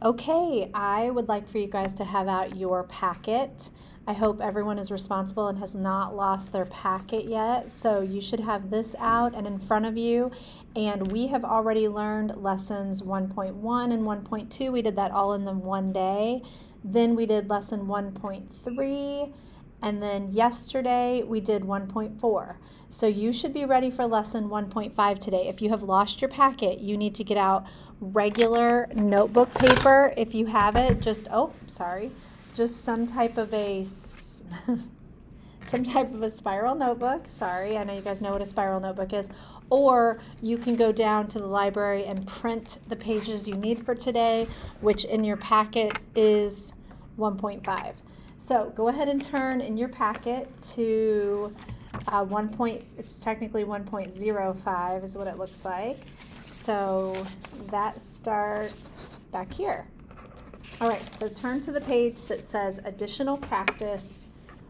Okay, I would like for you guys to have out your packet. I hope everyone is responsible and has not lost their packet yet. So you should have this out and in front of you. And we have already learned lessons 1.1 and 1.2. We did that all in the one day. Then we did lesson 1.3. And then yesterday we did 1.4. So you should be ready for lesson 1.5 today. If you have lost your packet, you need to get out regular notebook paper. If you have it, just some type of a spiral notebook. Sorry, I know you guys know what a spiral notebook is. Or you can go down to the library and print the pages you need for today, which in your packet is 1.5. So go ahead and turn in your packet to it's technically 1.05 is what it looks like. So that starts back here. All right, so turn to the page that says Additional Practice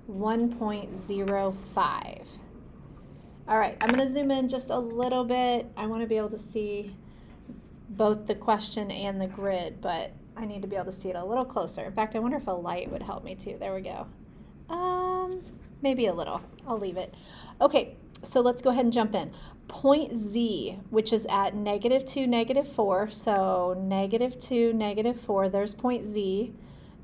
1.05. All right, I'm going to zoom in just a little bit. I want to be able to see both the question and the grid, but I need to be able to see it a little closer. In fact, I wonder if a light would help me too. There we go. Maybe a little. I'll leave it. Okay, so let's go ahead and jump in. Point Z, which is at -2, -4. So -2, -4, there's point Z.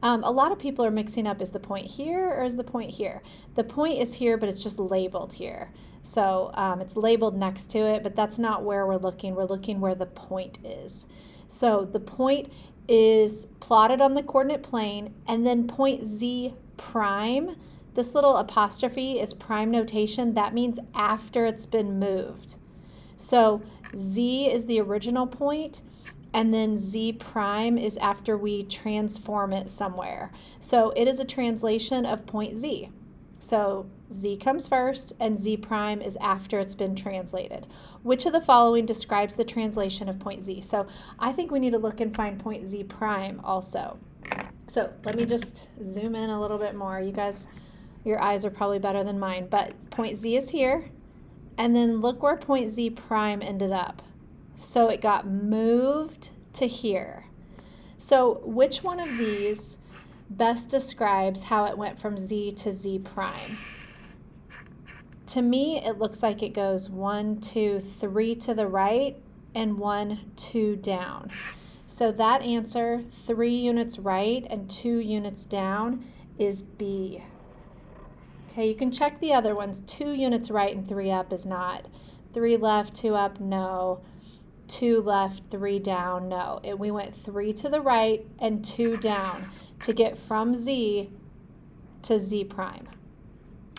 A lot of people are mixing up, is the point here or is the point here? The point is here, but it's just labeled here. So it's labeled next to it, but that's not where we're looking. We're looking where the point is. So the point is plotted on the coordinate plane, and then point Z prime, this little apostrophe is prime notation. That means after it's been moved. So Z is the original point, and then Z prime is after we transform it somewhere. So it is a translation of point Z. So Z comes first, and Z prime is after it's been translated. Which of the following describes the translation of point Z? So I think we need to look and find point Z prime also. So let me just zoom in a little bit more. You guys, your eyes are probably better than mine, but point Z is here, and then look where point Z prime ended up. So it got moved to here. So which one of these best describes how it went from Z to Z prime? To me, it looks like it goes 1, 2, 3 to the right and 1, 2 down. So that answer, 3 units right and 2 units down, is B. Okay, you can check the other ones. 2 units right and 3 up is not. 3 left, 2 up, no. 2 left, 3 down, no. We went 3 to the right and 2 down to get from Z to Z prime.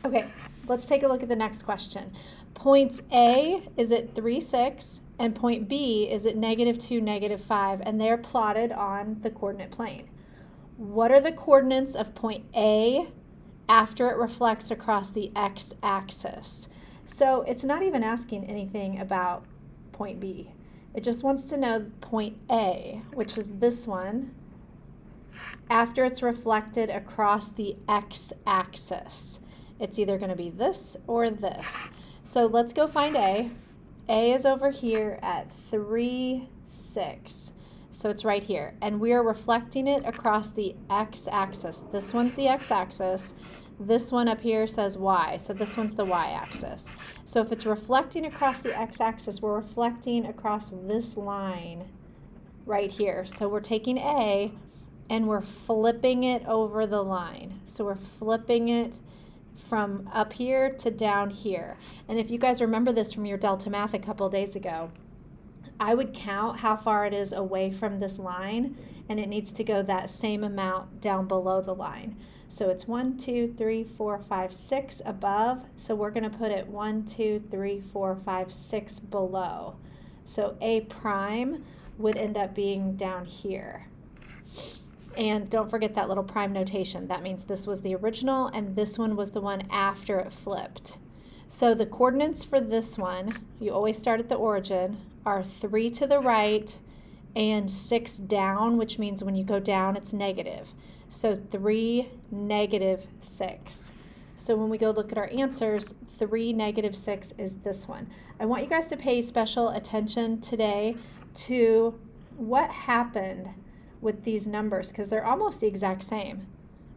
Okay, let's take a look at the next question. Points A is at 3, 6, and point B is at -2, -5, and they're plotted on the coordinate plane. What are the coordinates of point A after it reflects across the x-axis? So it's not even asking anything about point B. It just wants to know point A, which is this one, after it's reflected across the x-axis. It's either going to be this or this. So let's go find A. A is over here at 3, 6. So it's right here. And we are reflecting it across the x-axis. This one's the x-axis. This one up here says y. So this one's the y-axis. So if it's reflecting across the x-axis, we're reflecting across this line right here. So we're taking A and we're flipping it over the line. So we're flipping it from up here to down here. And if you guys remember this from your Delta Math a couple days ago, I would count how far it is away from this line, and it needs to go that same amount down below the line. So it's 1, 2, 3, 4, 5, 6 above. So we're going to put it 1, 2, 3, 4, 5, 6 below. So A prime would end up being down here. And don't forget that little prime notation. That means this was the original and this one was the one after it flipped. So the coordinates for this one, you always start at the origin, are 3 to the right and 6 down, which means when you go down it's negative. So 3, -6. So when we go look at our answers, 3, -6 is this one. I want you guys to pay special attention today to what happened with these numbers because they're almost the exact same.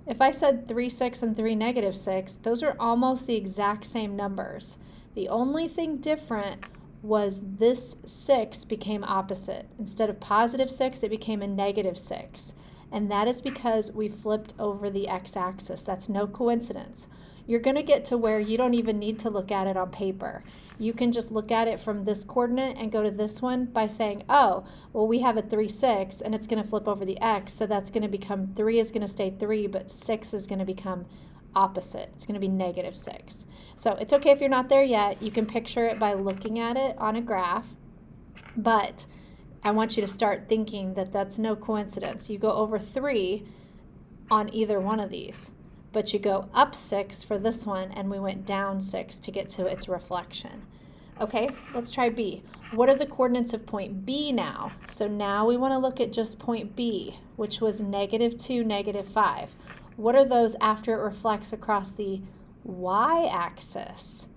If I said 3, 6, and 3, negative 6, those are almost the exact same numbers. The only thing different was this 6 became opposite. Instead of positive 6, it became a negative 6. And that is because we flipped over the x-axis. That's no coincidence. You're going to get to where you don't even need to look at it on paper. You can just look at it from this coordinate and go to this one by saying, oh, well, we have a 3, 6, and it's going to flip over the x, so that's going to become 3 is going to stay 3, but 6 is going to become opposite. It's going to be negative 6. So it's okay if you're not there yet. You can picture it by looking at it on a graph, but I want you to start thinking that that's no coincidence. You go over 3 on either one of these, but you go up 6 for this one, and we went down 6 to get to its reflection. Okay, let's try B. What are the coordinates of point B now? So now we want to look at just point B, which was negative 2, negative 5. What are those after it reflects across the y-axis?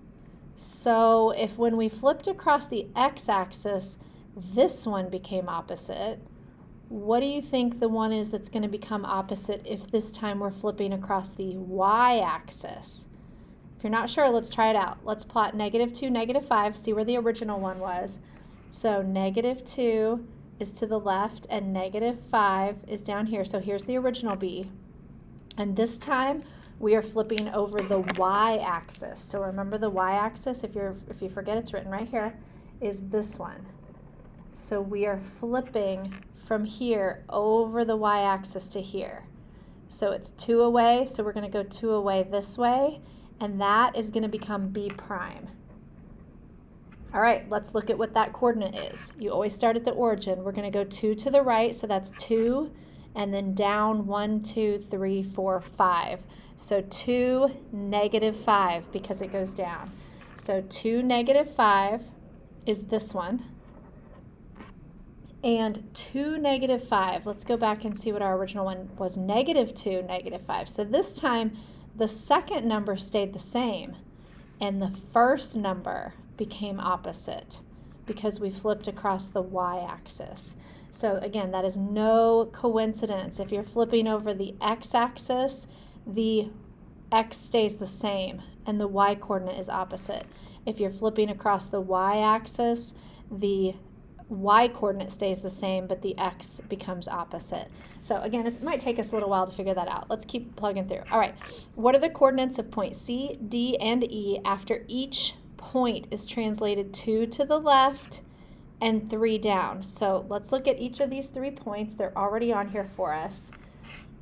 So if when we flipped across the x-axis, this one became opposite, what do you think the one is that's going to become opposite if this time we're flipping across the y-axis? If you're not sure, let's try it out. Let's plot negative 2, negative 5, see where the original one was. So negative 2 is to the left and negative 5 is down here. So here's the original B. And this time we are flipping over the y-axis. So remember the y-axis, if you forget, it's written right here, is this one. So we are flipping from here over the y-axis to here. So it's 2 away, so we're going to go 2 away this way, and that is going to become B prime. All right, let's look at what that coordinate is. You always start at the origin. We're going to go 2 to the right, so that's 2, and then down 1, 2, 3, 4, 5. So 2, negative 5, because it goes down. So 2, negative 5 is this one. And 2, negative 5, let's go back and see what our original one was, negative 2, negative 5. So this time, the second number stayed the same, and the first number became opposite because we flipped across the y-axis. So again, that is no coincidence. If you're flipping over the x-axis, the x stays the same, and the y-coordinate is opposite. If you're flipping across the y-axis, the y-coordinate stays the same, but the x becomes opposite. So again, it might take us a little while to figure that out. Let's keep plugging through. All right, what are the coordinates of point C, D, and E after each point is translated 2 to the left and 3 down? So let's look at each of these 3 points. They're already on here for us.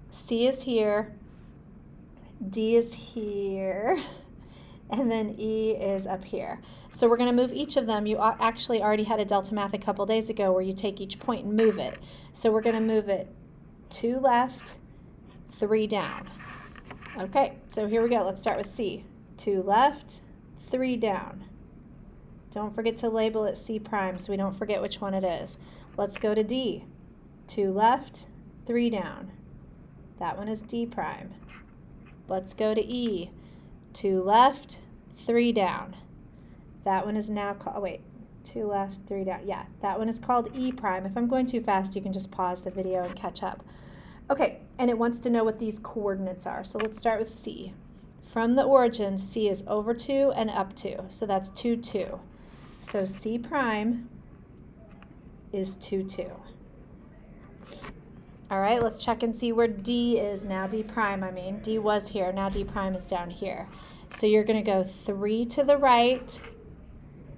C is here, D is here, and then E is up here. So we're going to move each of them. You actually already had a Delta Math a couple days ago where you take each point and move it. So we're going to move it 2 left, 3 down. Okay, so here we go. Let's start with C. 2 left, 3 down. Don't forget to label it C prime so we don't forget which one it is. Let's go to D. 2 left, 3 down. That one is D prime. Let's go to E. 2 left, 3 down. That one is now called, 2 left, 3 down. Yeah, that one is called E prime. If I'm going too fast, you can just pause the video and catch up. Okay, and it wants to know what these coordinates are. So let's start with C. From the origin, C is over 2 and up 2. So that's 2, 2. So C prime is 2, 2. All right, let's check and see where D is now. D prime, I mean. D was here. Now D prime is down here. So you're going to go 3 to the right,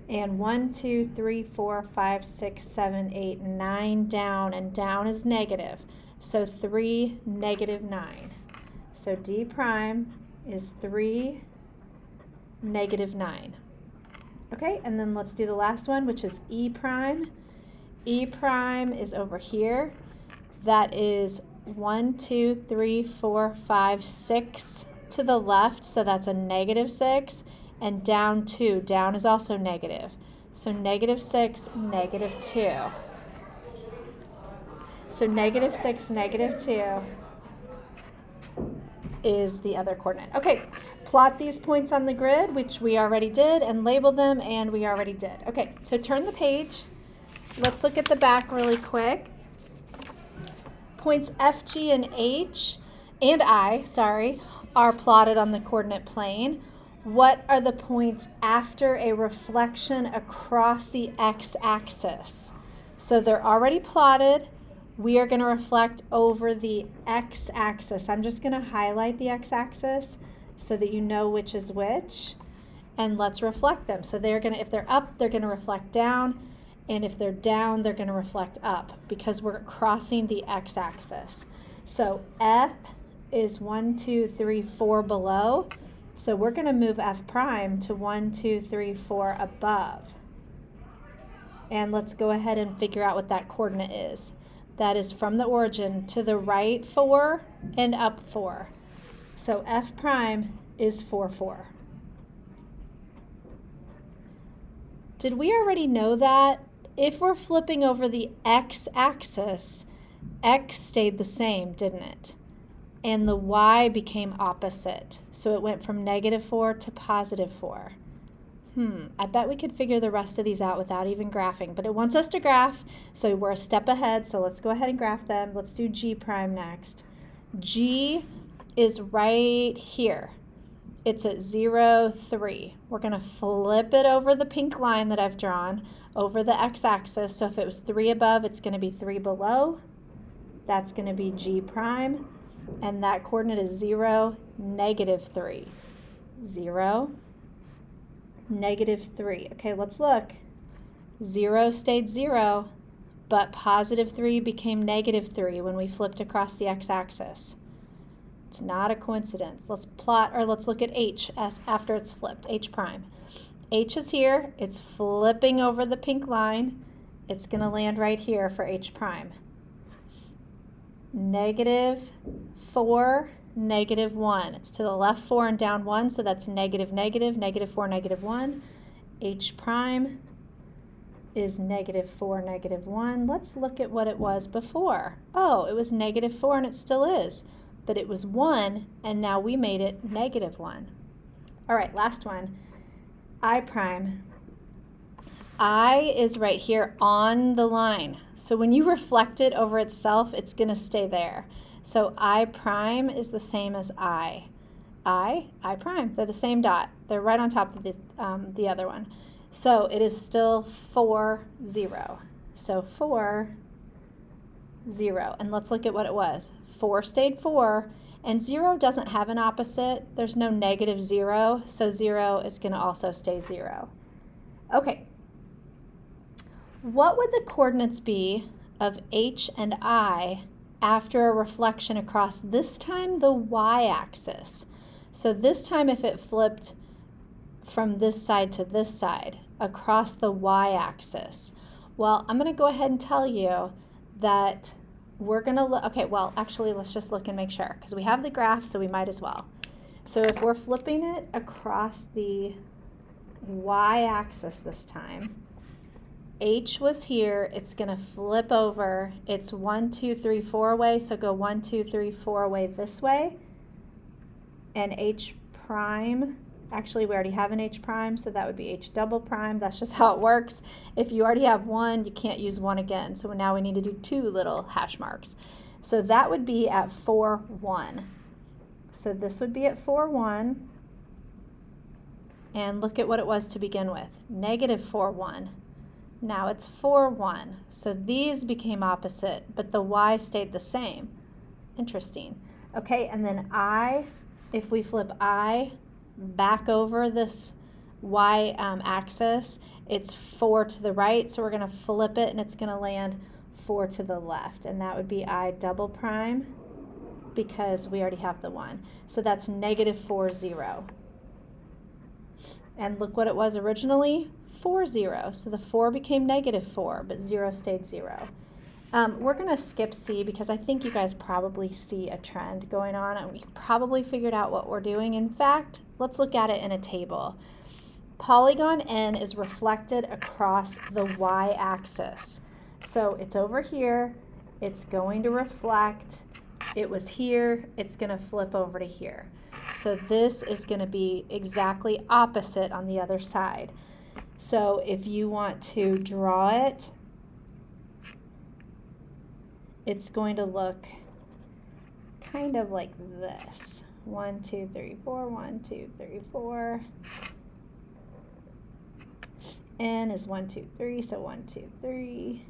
and 1, 2, 3, 4, 5, 6, 7, 8, 9 down, and down is negative. So 3, negative 9. So D prime is 3, negative 9. Okay, and then let's do the last one, which is E prime. E prime is over here. That is 1, 2, 3, 4, 5, 6 to the left, so that's a negative 6, and down 2. Down is also negative. So negative 6, negative 2. So negative 6, negative 2 is the other coordinate. Okay, plot these points on the grid, which we already did, and label them, and we already did. Okay, so turn the page. Let's look at the back really quick. Points F, G, and H, and I, sorry, are plotted on the coordinate plane. What are the points after a reflection across the x-axis? So they're already plotted. We are going to reflect over the x-axis. I'm just going to highlight the x-axis so that you know which is which. And let's reflect them. So they're going to, if they're up, they're going to reflect down. And if they're down, they're going to reflect up because we're crossing the x-axis. So F is 1, 2, 3, 4 below. So we're going to move F prime to 1, 2, 3, 4 above. And let's go ahead and figure out what that coordinate is. That is from the origin to the right 4 and up 4. So F prime is 4, 4. Did we already know that? If we're flipping over the x-axis, x stayed the same, didn't it? And the y became opposite. So it went from -4 to +4. I bet we could figure the rest of these out without even graphing, but it wants us to graph, so we're a step ahead, so let's go ahead and graph them. Let's do G prime next. G is right here. It's at 0, 3. We're going to flip it over the pink line that I've drawn over the x-axis. So if it was 3 above, it's going to be 3 below. That's going to be G prime. And that coordinate is 0, -3. 0, -3. Okay, let's look. 0 stayed 0, but +3 became -3 when we flipped across the x-axis. It's not a coincidence. Let's plot, or let's look at H after it's flipped, H prime. H is here. It's flipping over the pink line. It's going to land right here for H prime. -4, -1. It's to the left 4 and down 1, so that's negative, negative, -4, -1. H prime is -4, -1. Let's look at what it was before. Oh, it was -4 and it still is. But it was 1, and now we made it -1. All right, last one. I prime. I is right here on the line. So when you reflect it over itself, it's going to stay there. So I prime is the same as I. I prime. They're the same dot. They're right on top of the other one. So it is still 4, 0. So 4, 0. And let's look at what it was. 4 stayed 4, and 0 doesn't have an opposite. There's no -0, so 0 is going to also stay 0. Okay. What would the coordinates be of H and I after a reflection across, this time, the y-axis? So this time if it flipped from this side to this side, across the y-axis. Well, I'm going to go ahead and tell you that we're going to look, okay, well, actually, let's just look and make sure, because we have the graph, so we might as well. So if we're flipping it across the y-axis this time, H was here, it's going to flip over. It's 1, 2, 3, 4 away, so go 1, 2, 3, 4 away this way. And H prime, actually we already have an H prime, so that would be H double prime. That's just how it works. If you already have 1, you can't use 1 again. So now we need to do 2 little hash marks. So that would be at 4, 1. So this would be at 4, 1. And look at what it was to begin with. -4, 1. Now it's 4, 1. So these became opposite, but the y stayed the same. Interesting. Okay, and then I, if we flip I back over this y axis, it's 4 to the right, so we're going to flip it and it's going to land 4 to the left, and that would be I double prime because we already have the 1. So that's -4, 0. And look what it was originally, 4, 0. So the 4 became -4, but 0 stayed 0. We're going to skip C because I think you guys probably see a trend going on, and you probably figured out what we're doing. In fact, let's look at it in a table. Polygon N is reflected across the y-axis. So it's over here, it's going to reflect, it was here, it's going to flip over to here. So this is going to be exactly opposite on the other side. So if you want to draw it, it's going to look kind of like this. 1, 2, 3, 4, 1, 2, 3, 4. N is 1, 2, 3, so 1, 2, 3.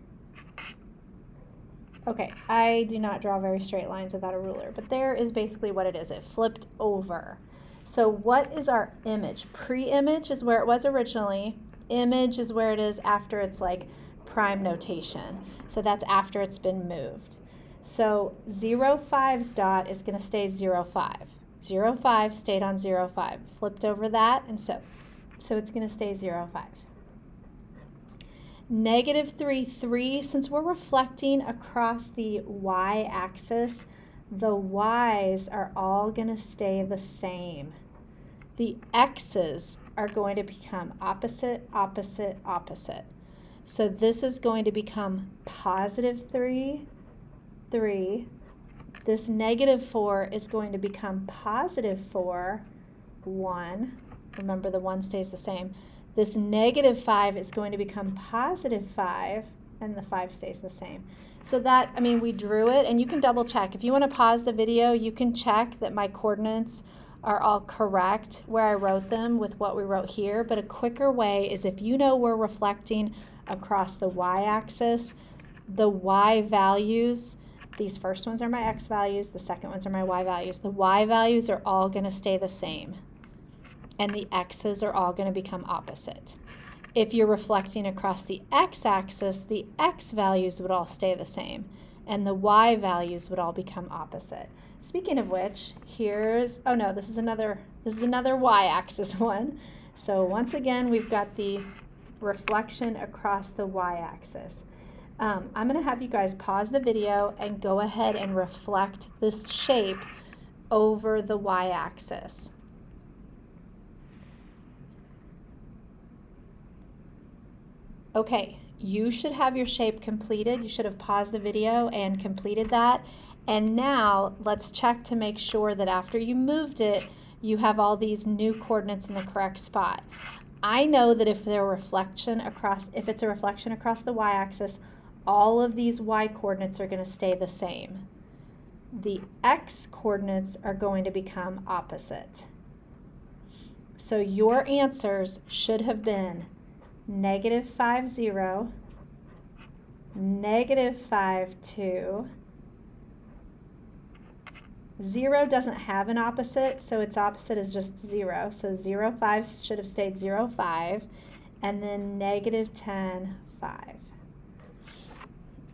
Okay, I do not draw very straight lines without a ruler, but there is basically what it is. It flipped over. So what is our image? Pre-image is where it was originally. Image is where it is after it's like prime notation. So that's after it's been moved. So 0, 5's dot is going to stay 0, 5. 0, 5 stayed on 0, 5. Flipped over that, and so it's going to stay 0, 5. Negative 3, 3, since we're reflecting across the y-axis, the y's are all going to stay the same. The x's are going to become opposite, opposite, opposite. So this is going to become positive 3, 3. This negative 4 is going to become positive 4, 1. Remember, the 1 stays the same. This negative 5 is going to become positive 5, and the 5 stays the same. So that, I mean, we drew it, and you can double check. If you want to pause the video, you can check that my coordinates are all correct where I wrote them with what we wrote here. But a quicker way is if you know we're reflecting across the y-axis, the y values, these first ones are my x values, the second ones are my y values. The y values are all going to stay the same, and the x's are all going to become opposite. If you're reflecting across the x-axis, the x values would all stay the same, and the y values would all become opposite. Speaking of which, here's, oh no, this is another y-axis one. So once again, we've got the reflection across the y-axis. I'm going to have you guys pause the video and go ahead and reflect this shape over the y-axis. Okay, you should have your shape completed. You should have paused the video and completed that. And now let's check to make sure that after you moved it, you have all these new coordinates in the correct spot. I know that if it's a reflection across the y-axis, all of these y coordinates are going to stay the same. The x coordinates are going to become opposite. So your answers should have been negative 5, 0, negative 5, 2. 0 doesn't have an opposite, so its opposite is just 0. So 0, 5 should have stayed 0, 5, and then negative 10, 5.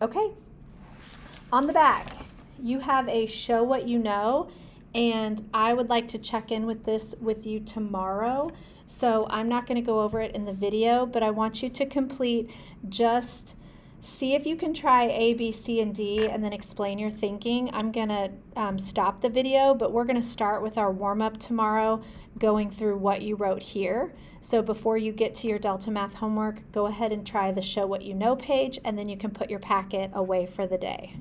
Okay, on the back, you have a show what you know, and I would like to check in with this with you tomorrow. So I'm not going to go over it in the video, but I want you to complete, just see if you can try A, B, C, and D, and then explain your thinking. I'm going to stop the video, but we're going to start with our warm-up tomorrow, going through what you wrote here. So before you get to your Delta Math homework, go ahead and try the Show What You Know page, and then you can put your packet away for the day.